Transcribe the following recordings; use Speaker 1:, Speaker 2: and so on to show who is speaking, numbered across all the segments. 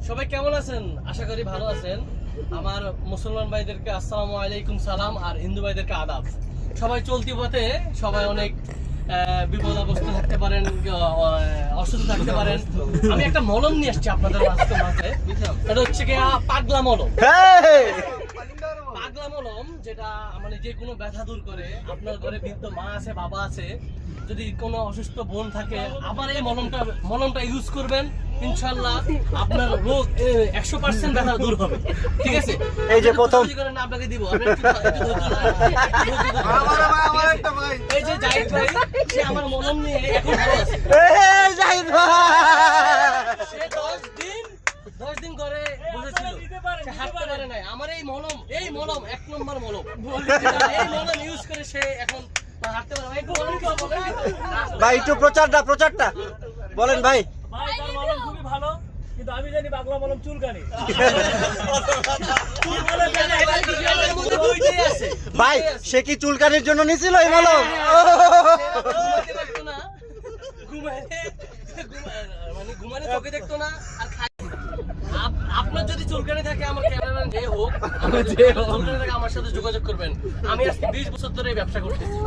Speaker 1: সবাই কেমন আছেন? আশা করি ভালো আছেন। আমার মুসলমান ভাইদেরকে আসসালামু আলাইকুম সালাম, আর হিন্দু ভাইদেরকে আদাব। সবাই চলতি পথে, সবাই অনেক বিপদাবস্থ থাকতে পারেন, অসুস্থ থাকতে পারেন। আমি একটা মলম নিয়ে আসছি আপনাদের মাঝে। এটা হচ্ছে কি পাগলা মলম। পাগলা মলম, যেটা মানে যে কোনো ব্যথা দূর করে। আপনার ঘরে বৃদ্ধ মা আছে, বাবা আছে, যদি কোনো অসুস্থ বোন থাকে, আবার এই মলমটা ইউজ করবেন, ইনশাআল্লাহ আপনার রোগ 100% ব্যথা দূর হবে। ঠিক আছে?
Speaker 2: এই যে প্রথম
Speaker 1: আপনাকে দিব, এই যে জাহিদ ভাই, সে আমার মলম নিয়ে এখন ভালো আছে। সে 10 দিন করে বসেছিল, সে হাঁটতে পারে নাই। আমার এই মলম 1 নম্বর মলম, এই মলম ইউজ করে সে এখন হাঁটতে পারে।
Speaker 2: ভাই একটু প্রচারটা বলেন ভাই।
Speaker 3: ভাই তার মলম খুবই ভালো, কিন্তু আমি জানি পাগলা মলম চুলকানি।
Speaker 2: ভাই সে কি চুলকানির জন্য নিছিল এই মলম?
Speaker 1: ঘুমানে চোখে দেখতো না। আর আপনার যদি চুলকানি থাকে, আমার ক্যামেরাম্যান যে হোক, চুলকানি থাকে আমার সাথে যোগাযোগ করবেন। আমি আজকে 20 বছর ধরে এই ব্যবসা করতেছি।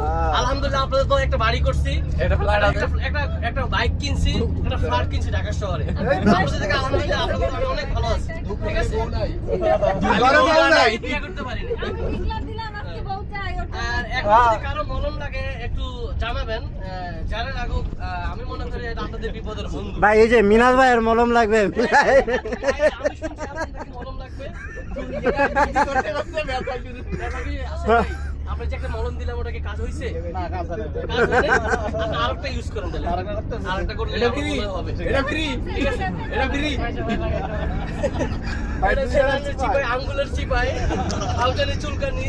Speaker 1: আলহামদুলিল্লাহ আপনাদের তো একটা বাড়ি করছি, একটা বাইক কিনছি, একটা ফ্ল্যাট কিনছি ঢাকা শহরে। আপনাদের থেকে আলহামদুলিল্লাহ আপনাদের আমি অনেক ভালো আছি। ঠিক আছে? বিয়ে করতে পারিনি। আর এখন যদি কারো মলম লাগে একটু জানাবেন, জানার আগে আমি মনে করি এটা আপনাদের বিপদের বন্ধু।
Speaker 2: ভাই এই যে মিনাজ ভাইয়ের মলম লাগবে।
Speaker 1: আমি শুনছি আপনাদের মলম লাগবে। আপনি যে একটা মলম দিলাম, ওটা কি কাজ হয়েছে? আরেকটা ইউজ করেন, তাহলে আরেকটা করলে হবে। এটা ফ্রি, ঠিক আছে? এটা ফ্রি। আঙ্গুলের চিপাই, হালকানি চুলকানি